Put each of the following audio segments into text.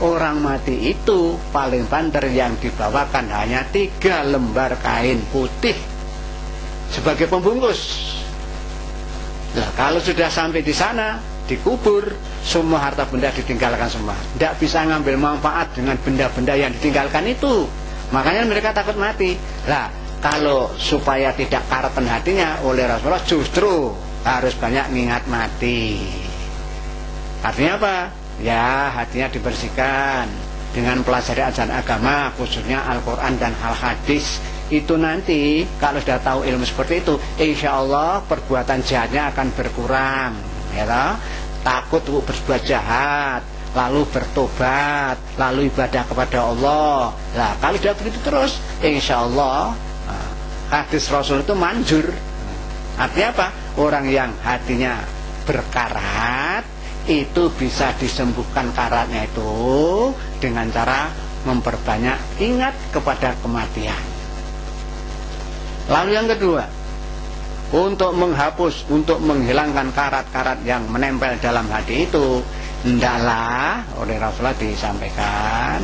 orang mati itu paling banter yang dibawakan hanya 3 lembar kain putih sebagai pembungkus. Nah, kalau sudah sampai di sana, dikubur, semua harta benda ditinggalkan semua. Tidak bisa ngambil manfaat dengan benda-benda yang ditinggalkan itu. Makanya mereka takut mati. Nah, kalau supaya tidak kareten hatinya, oleh Rasulullah justru harus banyak mengingat mati. Artinya apa? Ya, hatinya dibersihkan dengan pelajari ajaran agama, khususnya Al-Quran dan hadis. Itu nanti kalau sudah tahu ilmu seperti itu, insya Allah perbuatan jahatnya akan berkurang, ya toh? Takut berbuat jahat, lalu bertobat, lalu ibadah kepada Allah. Nah, kalau sudah begitu terus, insya Allah hadis Rasul itu manjur. Artinya apa? Orang yang hatinya berkarat itu bisa disembuhkan karatnya itu dengan cara memperbanyak ingat kepada kematian. Lalu yang kedua, untuk menghapus, untuk menghilangkan karat-karat yang menempel dalam hati itu, hendaklah oleh Rasulullah disampaikan,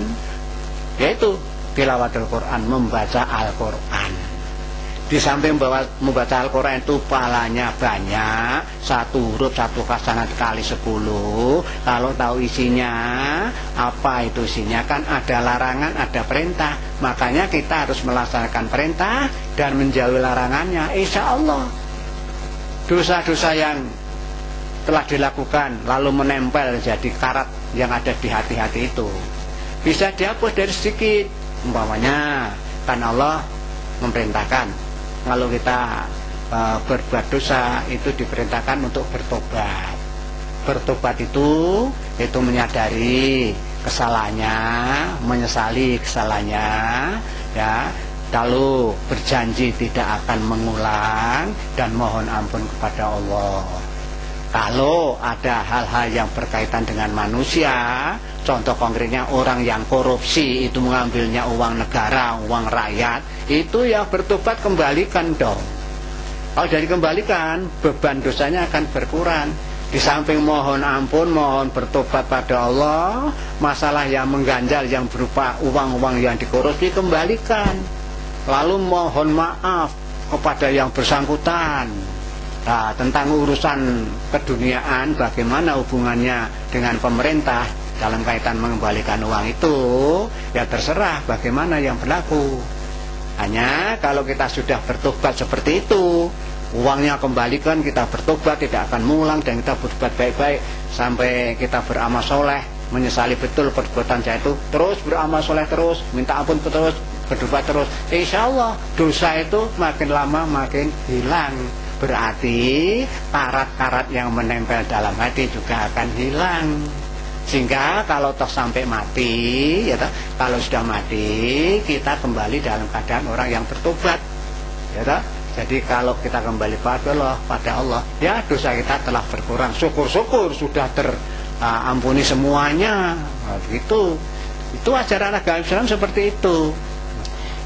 yaitu tilawatul Quran, membaca Al-Quran. Di samping membaca Al-Quran itu pahalanya banyak, 1 huruf 1 hasanat kali 10. Kalau tahu isinya, apa itu isinya? Kan ada larangan, ada perintah. Makanya kita harus melaksanakan perintah dan menjauhi larangannya. Insya Allah dosa-dosa yang telah dilakukan lalu menempel jadi karat yang ada di hati-hati itu bisa dihapus dari sedikit. Umpamanya kan Allah memerintahkan kalau kita berbuat dosa itu diperintahkan untuk bertobat. Bertobat itu menyadari kesalahannya, menyesali kesalahannya, ya. Lalu berjanji tidak akan mengulang dan mohon ampun kepada Allah. Kalau ada hal-hal yang berkaitan dengan manusia, contoh konkretnya orang yang korupsi itu mengambilnya uang negara, uang rakyat, itu ya bertobat kembalikan dong. Kalau dari kembalikan, beban dosanya akan berkurang. Di samping mohon ampun, mohon bertobat pada Allah, masalah yang mengganjal yang berupa uang-uang yang dikorupsi kembalikan. Lalu mohon maaf kepada yang bersangkutan. Nah, tentang urusan keduniaan, bagaimana hubungannya dengan pemerintah dalam kaitan mengembalikan uang itu, ya terserah bagaimana yang berlaku. Hanya kalau kita sudah bertobat seperti itu, uangnya kembalikan, kita bertobat, tidak akan mengulang, dan kita berbuat baik-baik sampai kita beramal soleh, menyesali betul perbuatan saya itu, terus beramal soleh terus, minta ampun terus, berdoa terus, insya Allah dosa itu makin lama makin hilang. Berarti karat-karat yang menempel dalam hati juga akan hilang. Sehingga kalau toh sampai mati, ya toh, kalau sudah mati kita kembali dalam keadaan orang yang bertobat, ya toh. Jadi kalau kita kembali pada Allah, ya dosa kita telah berkurang. Syukur-syukur sudah terampuni semuanya. Nah, begitu. Itu ajaran agama Islam seperti itu.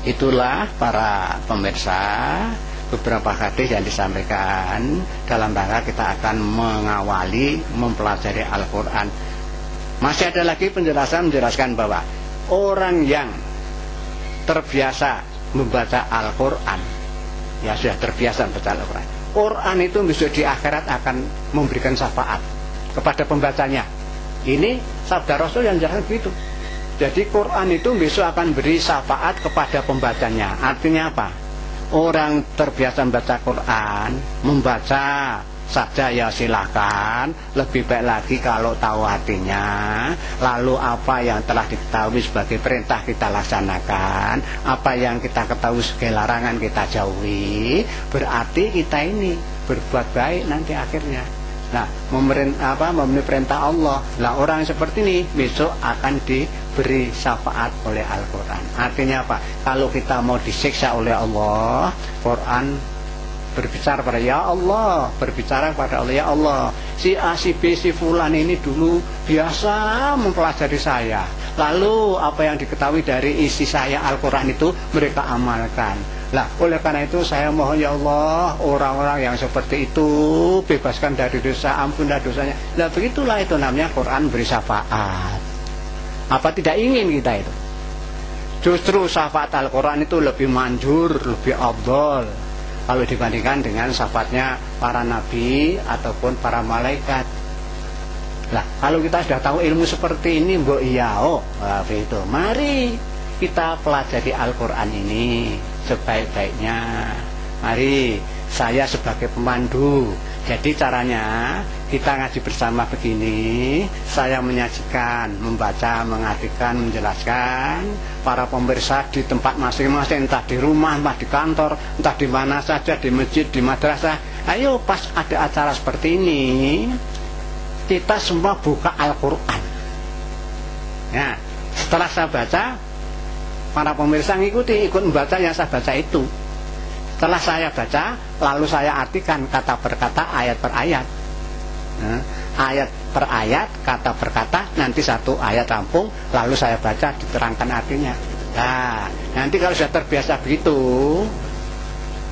Itulah para pemirsa, beberapa hadis yang disampaikan dalam rangka kita akan mengawali mempelajari Al-Quran. Masih ada lagi penjelasan menjelaskan bahwa orang yang terbiasa membaca Al-Quran, ya sudah terbiasa membaca Al-Quran, Quran itu besok di akhirat akan memberikan syafaat kepada pembacanya. Ini sabda Rasul yang jelaskan begitu. Jadi Quran itu besok akan beri syafaat kepada pembacanya. Artinya apa? Orang terbiasa membaca Quran, membaca saja ya silahkan. Lebih baik lagi kalau tahu artinya. Lalu apa yang telah diketahui sebagai perintah kita laksanakan, apa yang kita ketahui sebagai larangan kita jauhi. Berarti kita ini berbuat baik nanti akhirnya. Nah, memenuhi perintah Allah. Nah, orang seperti ini besok akan diberi syafaat oleh Al-Quran. Artinya apa? Kalau kita mau disiksa oleh Allah, Quran berbicara pada ya Allah, berbicara kepada Allah, ya Allah, si A, si B, si Fulan ini dulu biasa mempelajari saya. Lalu apa yang diketahui dari isi saya Al-Quran itu mereka amalkan. Lah, oleh karena itu saya mohon ya Allah, orang-orang yang seperti itu bebaskan dari dosa, ampunlah dosanya. Nah, begitulah itu namanya Quran beri syafaat. Apa tidak ingin kita itu? Justru syafaat Al-Quran itu lebih manjur, lebih afdol kalau dibandingkan dengan syafaatnya para nabi ataupun para malaikat. Lah, kalau kita sudah tahu ilmu seperti ini, mbok iya, itu. Mari kita pelajari Al-Quran ini sebaik-baiknya. Mari, saya sebagai pemandu. Jadi caranya kita ngaji bersama begini, saya menyajikan, membaca, mengartikan, menjelaskan. Para pemirsa di tempat masing-masing, entah di rumah, entah di kantor, entah di mana saja, di masjid, di madrasah. Ayo pas ada acara seperti ini, kita semua buka Al-Quran. Ya, setelah saya baca, para pemirsa ngikuti, ikut membaca yang saya baca itu. Setelah saya baca, lalu saya artikan kata per kata, ayat per ayat. Ayat per ayat, kata per kata, nanti satu ayat rampung, lalu saya baca, diterangkan artinya. Nah, nanti kalau sudah terbiasa begitu,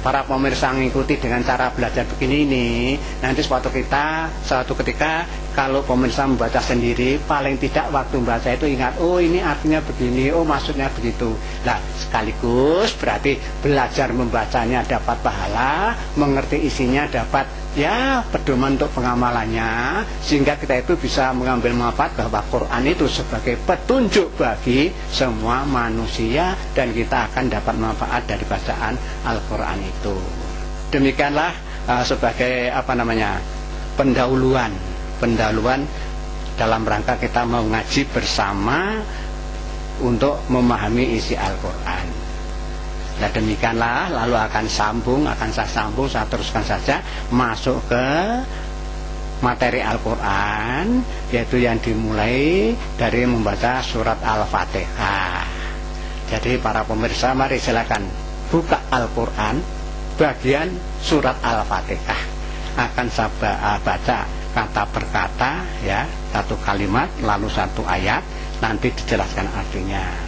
para pemirsa mengikuti dengan cara belajar begini ini, nanti suatu ketika kalau pemirsa membaca sendiri, paling tidak waktu membaca itu ingat, oh ini artinya begini, oh maksudnya begitu. Nah, sekaligus berarti belajar membacanya dapat pahala, mengerti isinya dapat ya pedoman untuk pengamalannya, sehingga kita itu bisa mengambil manfaat bahwa Quran itu sebagai petunjuk bagi semua manusia, dan kita akan dapat manfaat dari bacaan Al-Quran itu. Demikianlah sebagai pendahuluan dalam rangka kita mau ngaji bersama untuk memahami isi Al-Quran. Nah, demikianlah, lalu saya teruskan saja masuk ke materi Al-Quran, yaitu yang dimulai dari membaca surat Al-Fatihah. Jadi para pemirsa, mari silakan buka Al-Quran bagian surat Al-Fatihah. Akan saya baca kata per kata, ya, satu kalimat lalu satu ayat, nanti dijelaskan artinya.